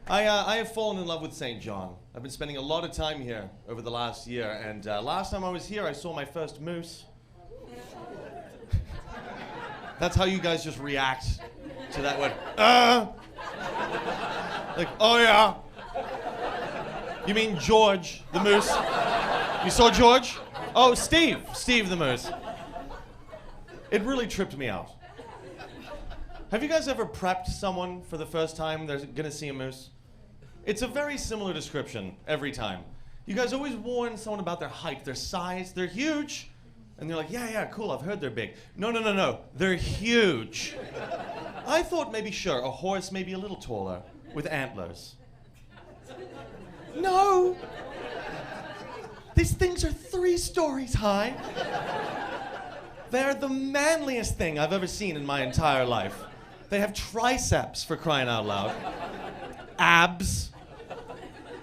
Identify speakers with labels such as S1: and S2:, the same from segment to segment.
S1: I have fallen in love with St. John. I've been spending a lot of time here over the last year, and last time I was here, I saw my first moose. That's how you guys just react to that word. Like, oh yeah. You mean George, the moose? You saw George? Oh, Steve the moose. It really tripped me out. Have you guys ever prepped someone for the first time they're gonna see a moose? It's a very similar description every time. You guys always warn someone about their height, their size. They're huge. And they're like, yeah, cool, I've heard they're big. No, they're huge. I thought maybe, sure, a horse may be a little taller with antlers. No. These things are 3 stories high. They're the manliest thing I've ever seen in my entire life. They have triceps, for crying out loud. Abs.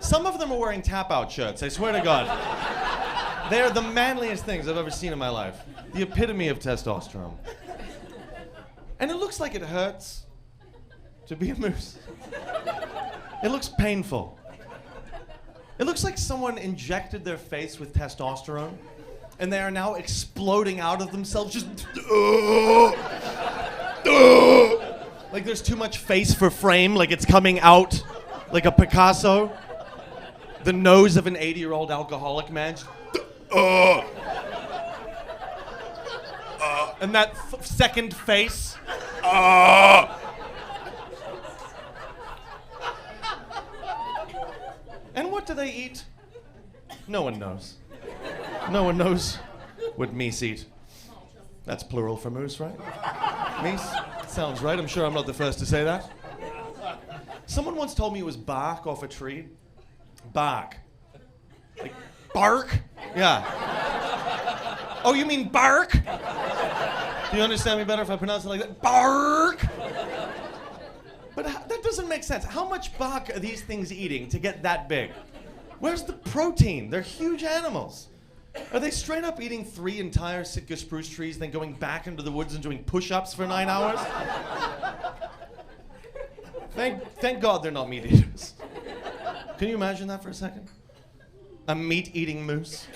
S1: Some of them are wearing tap-out shirts, I swear to God. They are the manliest things I've ever seen in my life. The epitome of testosterone. And it looks like it hurts to be a moose. It looks painful. It looks like someone injected their face with testosterone and they are now exploding out of themselves, just like there's too much face for frame, like it's coming out like a Picasso. The nose of an 80-year-old alcoholic man. And that second face. And what do they eat? No one knows. No one knows what meese eat. That's plural for moose, right? Meese? Sounds right. I'm sure I'm not the first to say that. Someone once told me it was bark off a tree. Bark. Like bark? Yeah. Oh, you mean bark? Do you understand me better if I pronounce it like that? Bark! But that doesn't make sense. How much bark are these things eating to get that big? Where's the protein? They're huge animals. Are they straight up eating 3 entire Sitka spruce trees, then going back into the woods and doing push-ups for 9 hours? Thank God they're not meat eaters. Can you imagine that for a second? A meat-eating moose?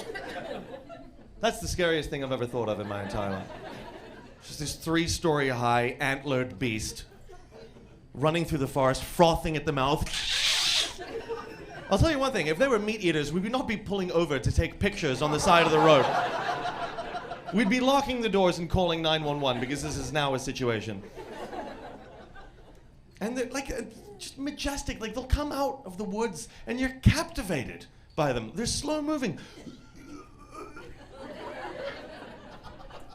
S1: That's the scariest thing I've ever thought of in my entire life. Just this 3-story high, antlered beast running through the forest, frothing at the mouth. I'll tell you one thing, if they were meat eaters, we would not be pulling over to take pictures on the side of the road. We'd be locking the doors and calling 911 because this is now a situation. And they're like, just majestic, like they'll come out of the woods and you're captivated by them. They're slow moving.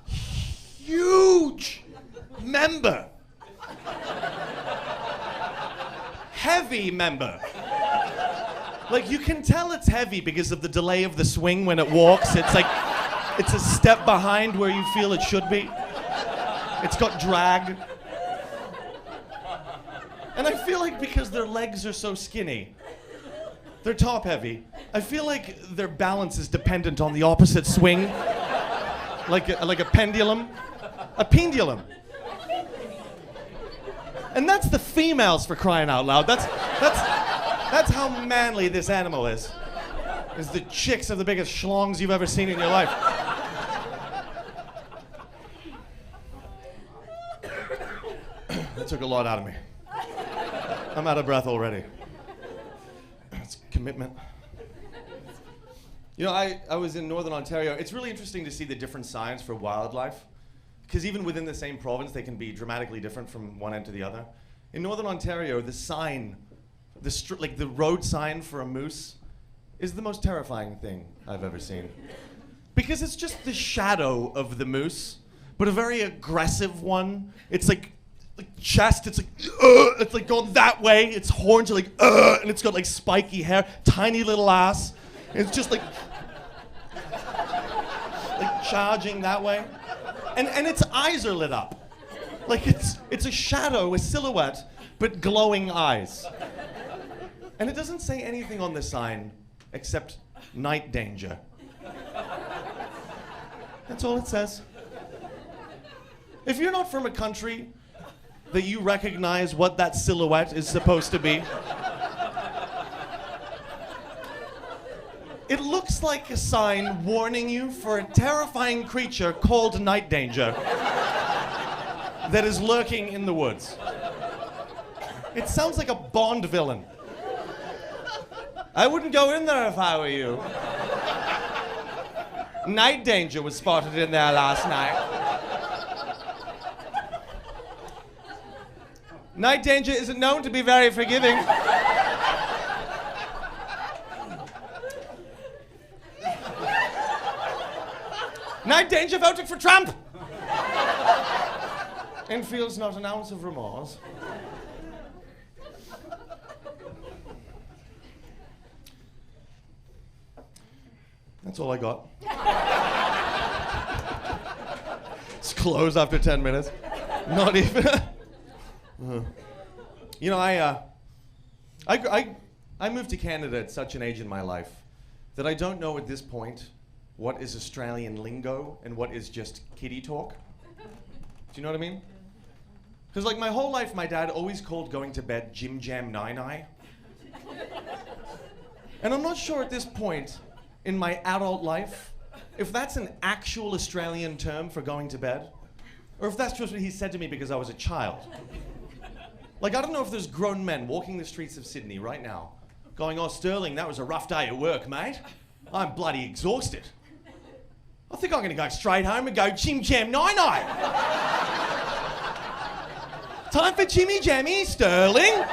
S1: Huge member. Heavy member. Like you can tell it's heavy because of the delay of the swing when it walks. It's like, it's a step behind where you feel it should be. It's got drag. And I feel like because their legs are so skinny, they're top heavy, I feel like their balance is dependent on the opposite swing. Like a pendulum. A pendulum. And that's the females, for crying out loud. That's how manly this animal is. Is the chicks are the biggest schlongs you've ever seen in your life. That took a lot out of me. I'm out of breath already. It's commitment. You know, I was in Northern Ontario. It's really interesting to see the different signs for wildlife. Because even within the same province, they can be dramatically different from one end to the other. In Northern Ontario, the sign, like the road sign for a moose, is the most terrifying thing I've ever seen. Because it's just the shadow of the moose, but a very aggressive one. It's like chest, it's like going that way. Its horns are like, and it's got like spiky hair, tiny little ass. And it's just like charging that way. And its eyes are lit up. Like it's a shadow, a silhouette, but glowing eyes. And it doesn't say anything on the sign except night danger. That's all it says. If you're not from a country that you recognize what that silhouette is supposed to be, It looks like a sign warning you for a terrifying creature called night danger that is lurking in the woods. It sounds like a Bond villain. I wouldn't go in there if I were you. Night danger was spotted in there last night. Night danger isn't known to be very forgiving. Night danger voted for Trump! And feels not an ounce of remorse. That's all I got. It's closed after 10 minutes. Not even. You know, I moved to Canada at such an age in my life that I don't know at this point what is Australian lingo and what is just kiddie talk. Do you know what I mean? Because like my whole life, my dad always called going to bed Jam Nigh Nigh. And I'm not sure at this point in my adult life if that's an actual Australian term for going to bed, or if that's just what he said to me because I was a child. Like, I don't know if there's grown men walking the streets of Sydney right now going, "Oh, Sterling, that was a rough day at work, mate. I'm bloody exhausted. I think I'm gonna go straight home and go Jam Nigh Nigh. Time for Jimmy Jammy, Sterling."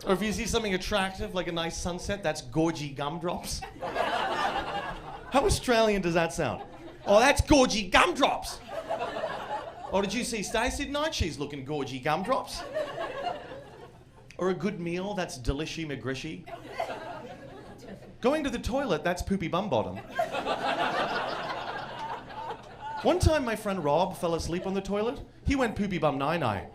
S1: Or if you see something attractive, like a nice sunset, that's gorgy gumdrops. How Australian does that sound? "Oh, that's gorgy gumdrops." "Oh, did you see Stacey tonight? She's looking gorgy gumdrops." Or a good meal, that's delishy McGrishy. Going to the toilet, that's poopy bum bottom. One time my friend Rob fell asleep on the toilet. He went poopy bum nigh nigh.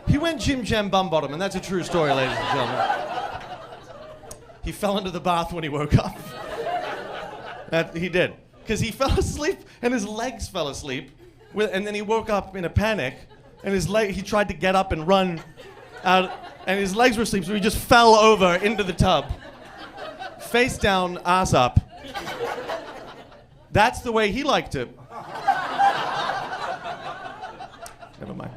S1: He went Jam bum bottom, and that's a true story, ladies and gentlemen. He fell into the bath when he woke up. He did. Because he fell asleep, and his legs fell asleep. And then he woke up in a panic, and he tried to get up and run out, and his legs were asleep, so he just fell over into the tub. Face down, ass up. That's the way he liked it. Never mind.